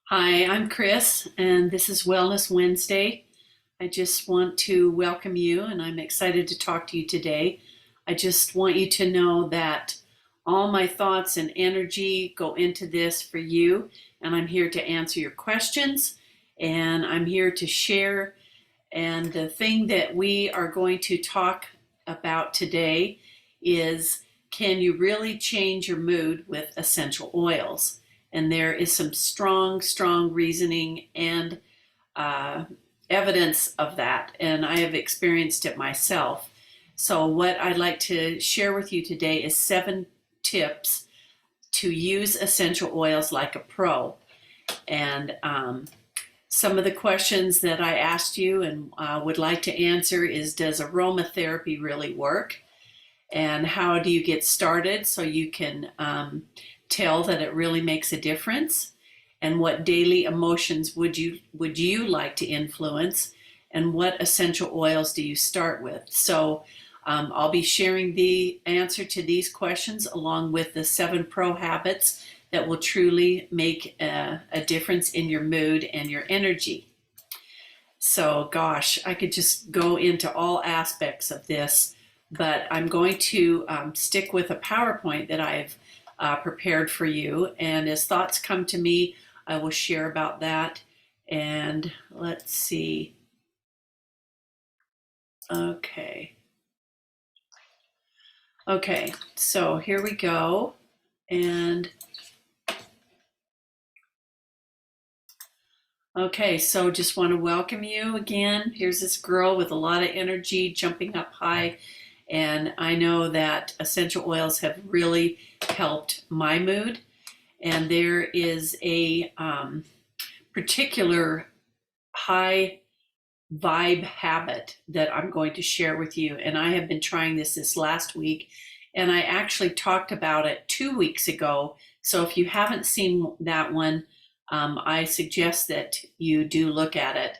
Hi, I'm Chris, and this is Wellness Wednesday. I just want to welcome you, and I'm excited to talk to you today. I just want you to know that all my thoughts and energy go into this for you, and I'm here to answer your questions, and I'm here to share. And the thing that we are going to talk about today is, can you really change your mood with essential oils? And there is some strong reasoning and uh, evidence of that, and I have experienced it myself. So, what I'd like to share with you today is 7 tips to use essential oils like a pro. And some of the questions that I asked you and would like to answer is, does aromatherapy really work? And how do you get started so you can tell that it really makes a difference? And what daily emotions would you like to influence? And what essential oils do you start with? So I'll be sharing the answer to these questions along with the 7 pro habits that will truly make a difference in your mood and your energy. So, gosh, I could just go into all aspects of this, but I'm going to stick with a PowerPoint that I've prepared for you. And as thoughts come to me, I will share about that. And let's see. Okay. Okay, so here we go. And okay, so just want to welcome you again. Here's this girl with a lot of energy jumping up high. And I know that essential oils have really helped my mood. And there is a particular high vibe habit that I'm going to share with you. And I have been trying this last week. And I actually talked about it 2 weeks ago. So if you haven't seen that one, I suggest that you do look at it.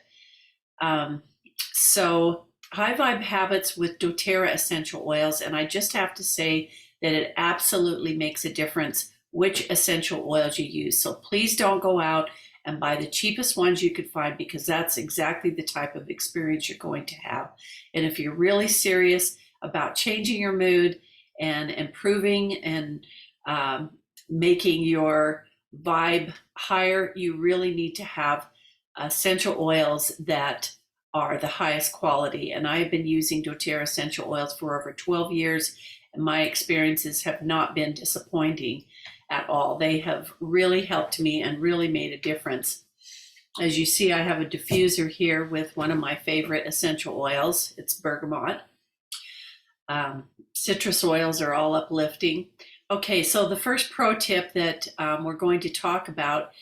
So high vibe habits with doTERRA essential oils. And I just have to say that it absolutely makes a difference which essential oils you use. So please don't go out and buy the cheapest ones you could find, because that's exactly the type of experience you're going to have. And if you're really serious about changing your mood and improving and making your vibe higher, you really need to have essential oils that are the highest quality. And I have been using doTERRA essential oils for over 12 years, and my experiences have not been disappointing at all. They have really helped me and really made a difference. As you see, I have a diffuser here with one of my favorite essential oils. It's bergamot. Citrus oils are all uplifting. Okay, so the first pro tip that we're going to talk about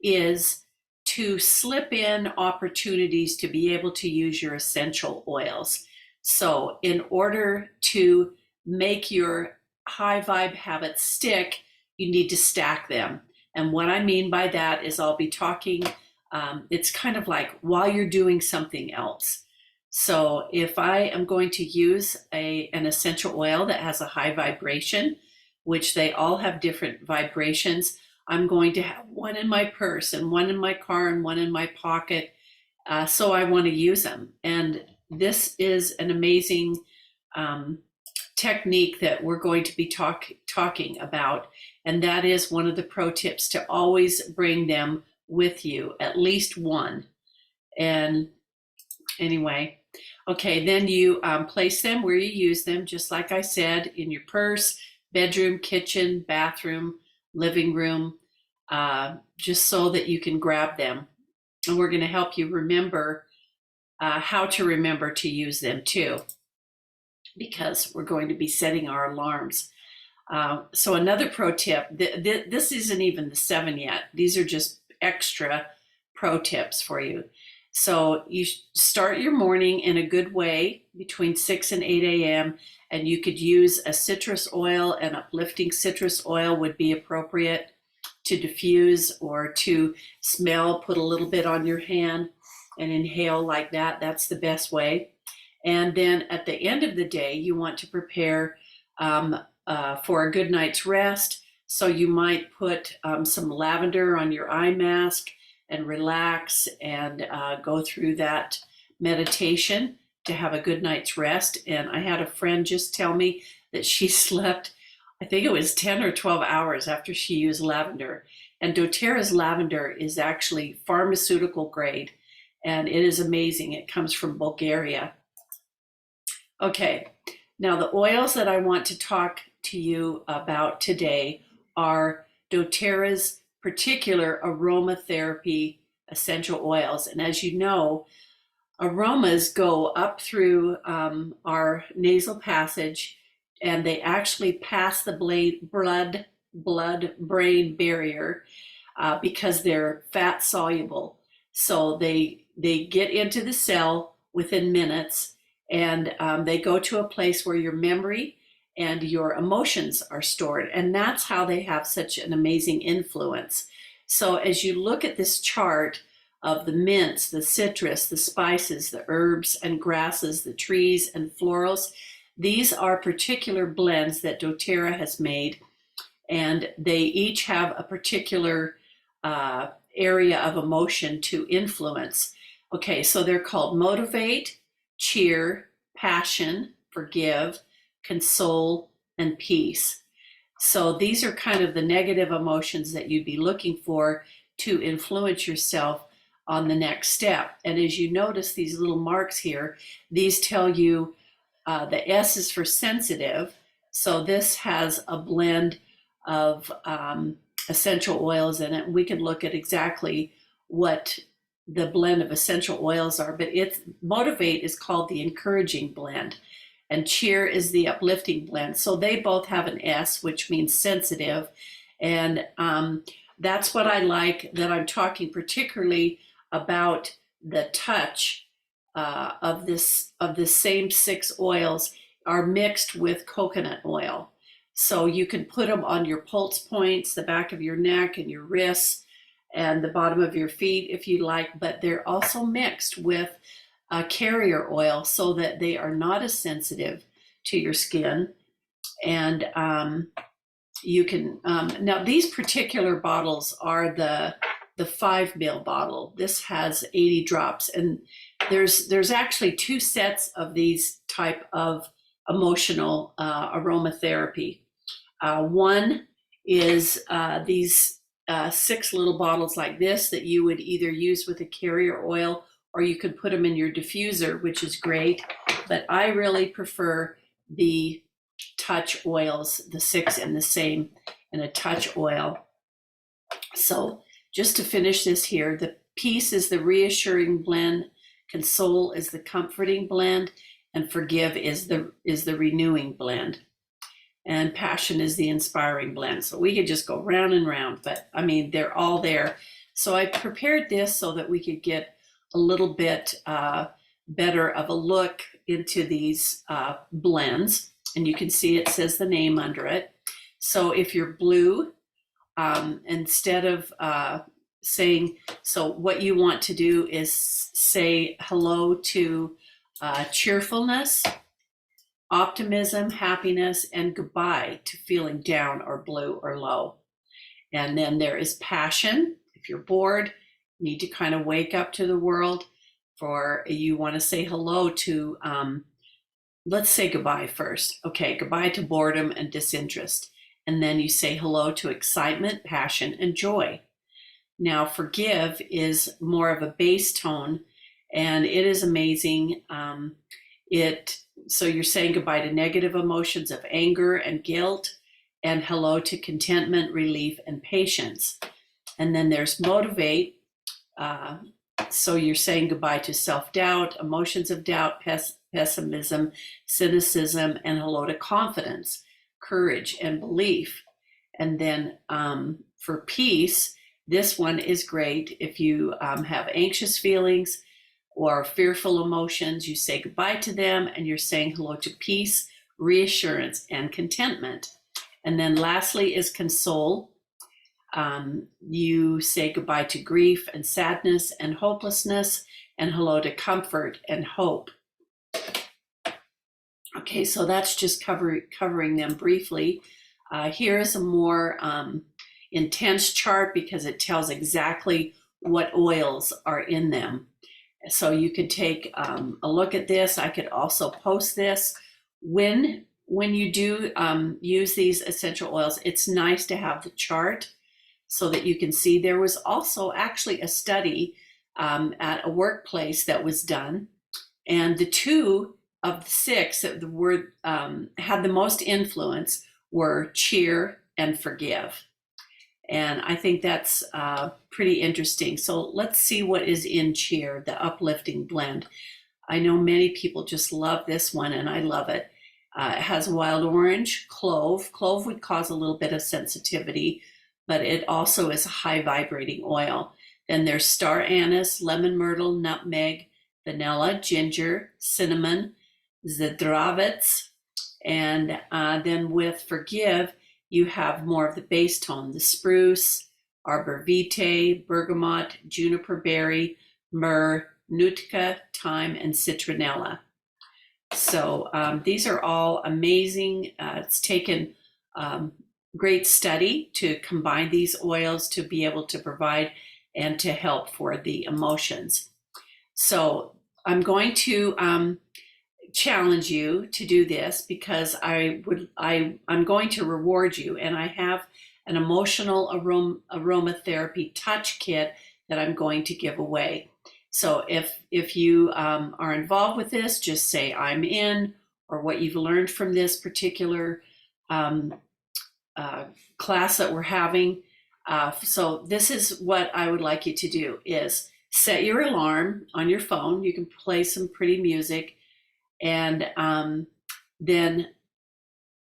is to slip in opportunities to be able to use your essential oils. So in order to make your high vibe habits stick, you need to stack them. And what I mean by that is I'll be talking, it's kind of like while you're doing something else. So if I am going to use an essential oil that has a high vibration, which they all have different vibrations, I'm going to have one in my purse and one in my car and one in my pocket. So I want to use them. And this is an amazing technique that we're going to be talking about. And that is one of the pro tips, to always bring them with you, at least one. And anyway, okay, then you place them where you use them, just like I said, in your purse, bedroom, kitchen, bathroom, living room, just so that you can grab them. And we're going to help you remember how to remember to use them too, because we're going to be setting our alarms. So another pro tip, this isn't even the 7 yet. These are just extra pro tips for you. So you start your morning in a good way between 6 and 8 a.m. And you could use a citrus oil. An uplifting citrus oil would be appropriate to diffuse or to smell. Put a little bit on your hand and inhale like that. That's the best way. And then at the end of the day, you want to prepare for a good night's rest. So you might put some lavender on your eye mask. and relax and go through that meditation to have a good night's rest. And I had a friend just tell me that she slept, I think it was 10 or 12 hours after she used lavender. And doTERRA's lavender is actually pharmaceutical grade, and it is amazing. It comes from Bulgaria. Okay, now the oils that I want to talk to you about today are doTERRA's particular aromatherapy essential oils. And as you know, aromas go up through our nasal passage, and they actually pass the blood-brain barrier because they're fat soluble. So they get into the cell within minutes, and they go to a place where your memory and your emotions are stored. And that's how they have such an amazing influence. So as you look at this chart of the mints, the citrus, the spices, the herbs and grasses, the trees and florals, these are particular blends that doTERRA has made, and they each have a particular area of emotion to influence. Okay, so they're called motivate, cheer, passion, forgive, console, and peace. So these are kind of the negative emotions that you'd be looking for to influence yourself on the next step. And as you notice these little marks here, these tell you the S is for sensitive. So this has a blend of essential oils in it. We can look at exactly what the blend of essential oils are, but motivate is called the encouraging blend, and cheer is the uplifting blend. So they both have an S, which means sensitive. And that's what I like, that I'm talking particularly about the touch of this same 6 oils are mixed with coconut oil. So you can put them on your pulse points, the back of your neck and your wrists and the bottom of your feet if you like, but they're also mixed with a carrier oil so that they are not as sensitive to your skin. And you can, now these particular bottles are the 5 ml bottle. This has 80 drops, and there's actually 2 sets of these type of emotional aromatherapy. One is these 6 little bottles like this that you would either use with a carrier oil, or you could put them in your diffuser, which is great. But I really prefer the touch oils, the 6 in the same, in a touch oil. So just to finish this here, the peace is the reassuring blend, console is the comforting blend, and forgive is the renewing blend. And passion is the inspiring blend. So we could just go round and round, but I mean, they're all there. So I prepared this so that we could get a little bit better of a look into these blends. And you can see it says the name under it. So if you're blue, instead of saying, so what you want to do is say hello to cheerfulness, optimism, happiness, and goodbye to feeling down or blue or low. And then there is passion. If you're bored, you need to kind of wake up to the world. For you want to say hello to, let's say goodbye first. Okay, goodbye to boredom and disinterest. And then you say hello to excitement, passion, and joy. Now, forgive is more of a bass tone, and it is amazing. So you're saying goodbye to negative emotions of anger and guilt, and hello to contentment, relief, and patience. And then there's motivate. So you're saying goodbye to self-doubt, emotions of doubt, pessimism, cynicism, and hello to confidence, courage, and belief. And then for peace, this one is great. If you have anxious feelings or fearful emotions, you say goodbye to them, and you're saying hello to peace, reassurance, and contentment. And then lastly is console. You say goodbye to grief and sadness and hopelessness, and hello to comfort and hope. Okay, so that's just covering them briefly. Here is a more intense chart because it tells exactly what oils are in them. So you could take a look at this. I could also post this. When you do use these essential oils, it's nice to have the chart so that you can see. There was also actually a study at a workplace that was done, and the two of the six that were had the most influence were cheer and forgive. And I think that's pretty interesting. So let's see what is in cheer, the uplifting blend. I know many people just love this one, and I love it. It has wild orange, clove. Clove would cause a little bit of sensitivity, but it also is a high vibrating oil. Then there's star anise, lemon myrtle, nutmeg, vanilla, ginger, cinnamon, zdravets, and then with forgive, you have more of the base tone, the spruce, arbor vitae, bergamot, juniper berry, myrrh, nutka, thyme, and citronella. So these are all amazing. It's taken great study to combine these oils to be able to provide and to help for the emotions. So I'm going to challenge you to do this because I'm going to reward you, and I have an emotional aromatherapy touch kit that I'm going to give away. So if you are involved with this, just say I'm in, or what you've learned from this particular class that we're having. So this is what I would like you to do: is set your alarm on your phone. You can play some pretty music, and then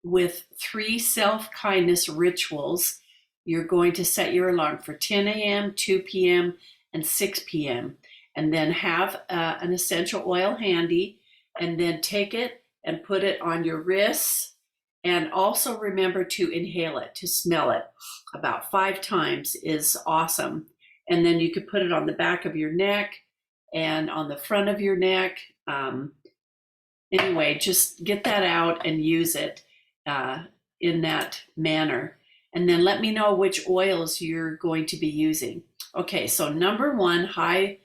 with 3 self-kindness rituals, you're going to set your alarm for 10 a.m., 2 p.m., and 6 p.m. And then have an essential oil handy, and then take it and put it on your wrists. And also remember to inhale it, to smell it. About 5 times is awesome. And then you could put it on the back of your neck and on the front of your neck. Anyway, just get that out and use it in that manner. And then let me know which oils you're going to be using. Okay, so number 1 high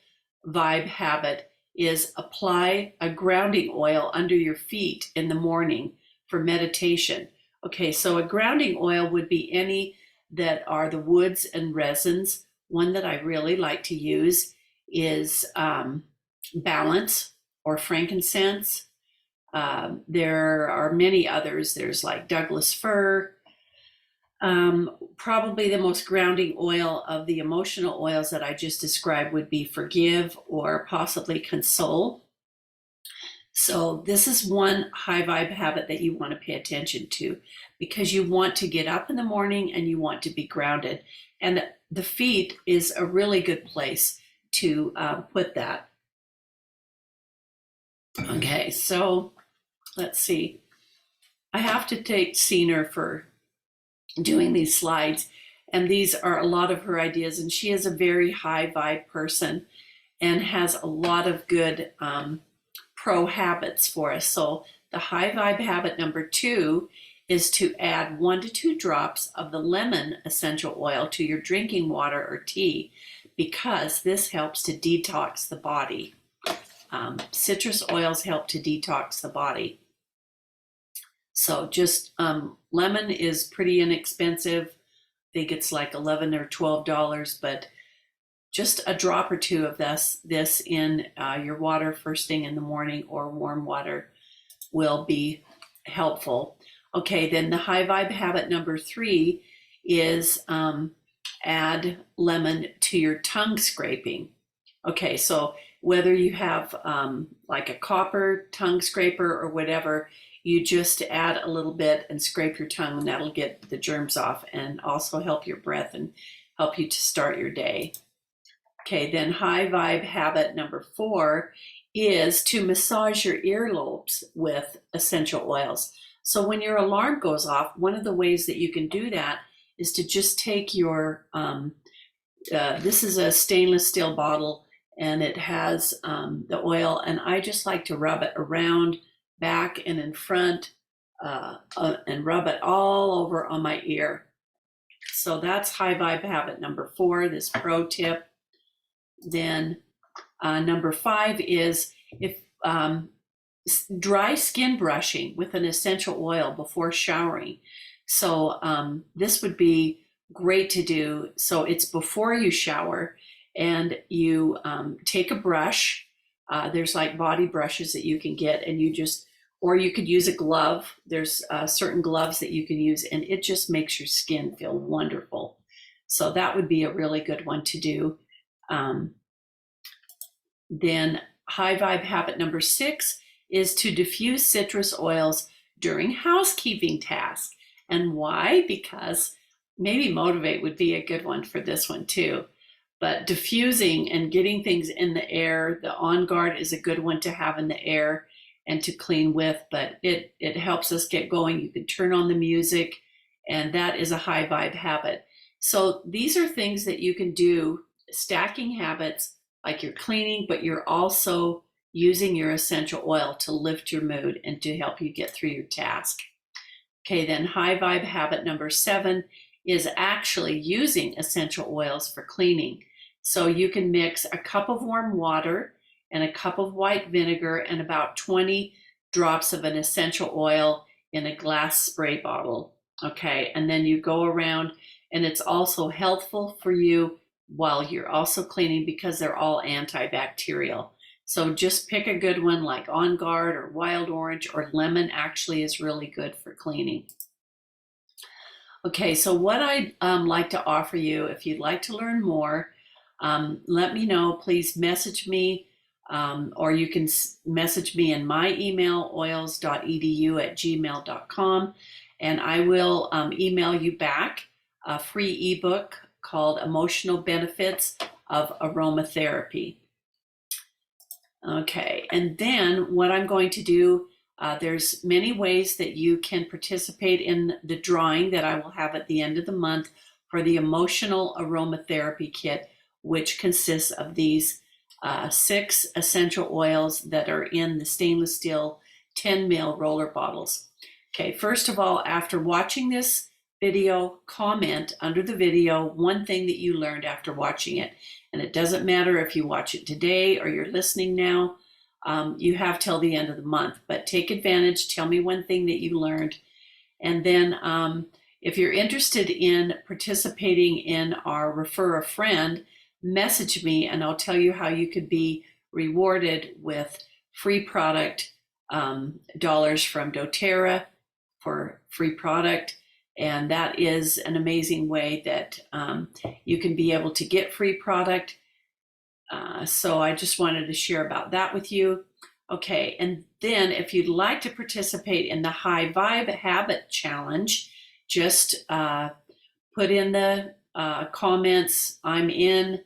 vibe habit is apply a grounding oil under your feet in the morning for meditation. Okay, so a grounding oil would be any that are the woods and resins. One that I really like to use is Balance or frankincense. There are many others. There's like Douglas fir. Probably the most grounding oil of the emotional oils that I just described would be Forgive or possibly Console. So this is one high vibe habit that you want to pay attention to, because you want to get up in the morning and you want to be grounded. And the feet is a really good place to put that. Okay, so let's see. I have to take Seener for doing these slides, and these are a lot of her ideas, and she is a very high vibe person and has a lot of good pro habits for us. So the high vibe habit number 2 is to add 1 to 2 drops of the lemon essential oil to your drinking water or tea, because this helps to detox the body. Citrus oils help to detox the body. So just lemon is pretty inexpensive. I think it's like $11 or $12, but just a drop or 2 of this in your water first thing in the morning, or warm water, will be helpful. Okay, then the high vibe habit number 3 is add lemon to your tongue scraping. Okay, so whether you have like a copper tongue scraper or whatever, you just add a little bit and scrape your tongue, and that'll get the germs off and also help your breath and help you to start your day. Okay, then high vibe habit number 4 is to massage your earlobes with essential oils. So when your alarm goes off, one of the ways that you can do that is to just take your, this is a stainless steel bottle, and it has the oil, and I just like to rub it around, back and in front, and rub it all over on my ear. So that's high vibe habit number 4, this pro tip. Then number 5 is if dry skin brushing with an essential oil before showering. So this would be great to do. So it's before you shower, and you take a brush. There's like body brushes that you can get, and or you could use a glove. There's certain gloves that you can use, and it just makes your skin feel wonderful. So that would be a really good one to do. Then high vibe habit number 6 is to diffuse citrus oils during housekeeping tasks. And why? Because maybe motivate would be a good one for this one too. But diffusing and getting things in the air, the On Guard is a good one to have in the air and to clean with, but it helps us get going. You can turn on the music, and that is a high vibe habit. So these are things that you can do, stacking habits, like you're cleaning, but you're also using your essential oil to lift your mood and to help you get through your task. Okay, then high vibe habit number 7 is actually using essential oils for cleaning. So you can mix a cup of warm water and a cup of white vinegar and about 20 drops of an essential oil in a glass spray bottle. Okay, and then you go around, and it's also healthful for you while you're also cleaning because they're all antibacterial. So just pick a good one like On Guard or Wild Orange, or lemon actually is really good for cleaning. Okay, so what I'd like to offer you, if you'd like to learn more, let me know. Please message me, or you can message me in my email, oils.edu@gmail.com, and I will email you back a free ebook called Emotional Benefits of Aromatherapy. Okay, and then what I'm going to do, there's many ways that you can participate in the drawing that I will have at the end of the month for the Emotional Aromatherapy Kit, which consists of these 6 essential oils that are in the stainless steel 10 ml roller bottles. Okay, first of all, after watching this video, comment under the video one thing that you learned after watching it. And it doesn't matter if you watch it today or you're listening now. You have till the end of the month, but take advantage. Tell me one thing that you learned. And then if you're interested in participating in our Refer a Friend, message me and I'll tell you how you could be rewarded with free product, dollars from doTERRA for free product. And that is an amazing way that you can be able to get free product. So I just wanted to share about that with you. Okay, and then if you'd like to participate in the High Vibe Habit Challenge, just put in the comments, I'm in.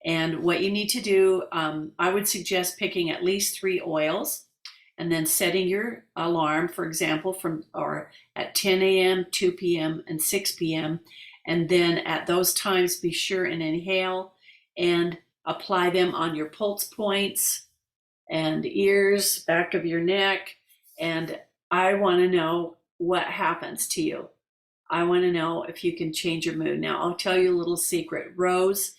And what you need to do, I would suggest picking at least 3 oils, and then setting your alarm, for example, at 10 a.m., 2 p.m., and 6 p.m. And then at those times, be sure and inhale and apply them on your pulse points and ears, back of your neck. And I want to know what happens to you. I want to know if you can change your mood. Now, I'll tell you a little secret. Rose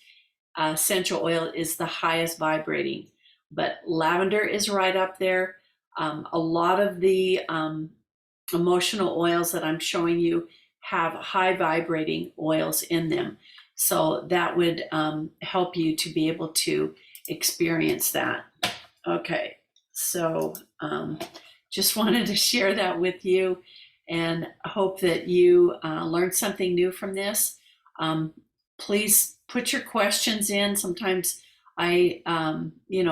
essential oil is the highest vibrating, but lavender is right up there. A lot of the emotional oils that I'm showing you have high vibrating oils in them. So that would help you to be able to experience that. Okay, so just wanted to share that with you, and hope that you learned something new from this. Please put your questions in. Sometimes I,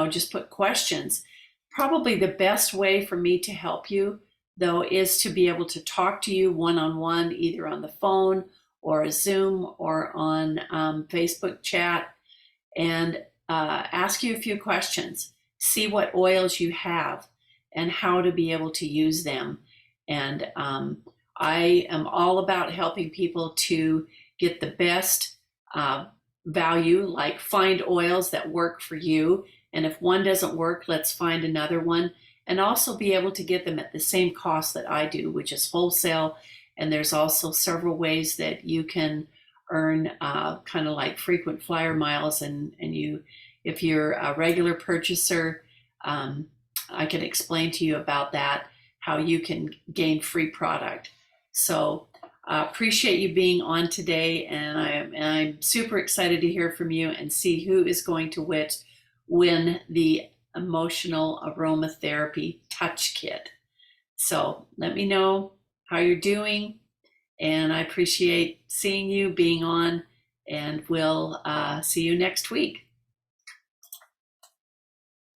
just put questions. Probably the best way for me to help you, though, is to be able to talk to you one-on-one, either on the phone or a Zoom or on Facebook chat, and ask you a few questions. See what oils you have and how to be able to use them. And I am all about helping people to get the best value, like find oils that work for you. And if one doesn't work, let's find another one. And also be able to get them at the same cost that I do, which is wholesale. And there's also several ways that you can earn kind of like frequent flyer miles, and you If you're a regular purchaser, I can explain to you about that, how you can gain free product. So appreciate you being on today, and I'm super excited to hear from you and see who is going to win the emotional aromatherapy touch kit. So let me know how you're doing, and I appreciate seeing you, being on, and we'll see you next week.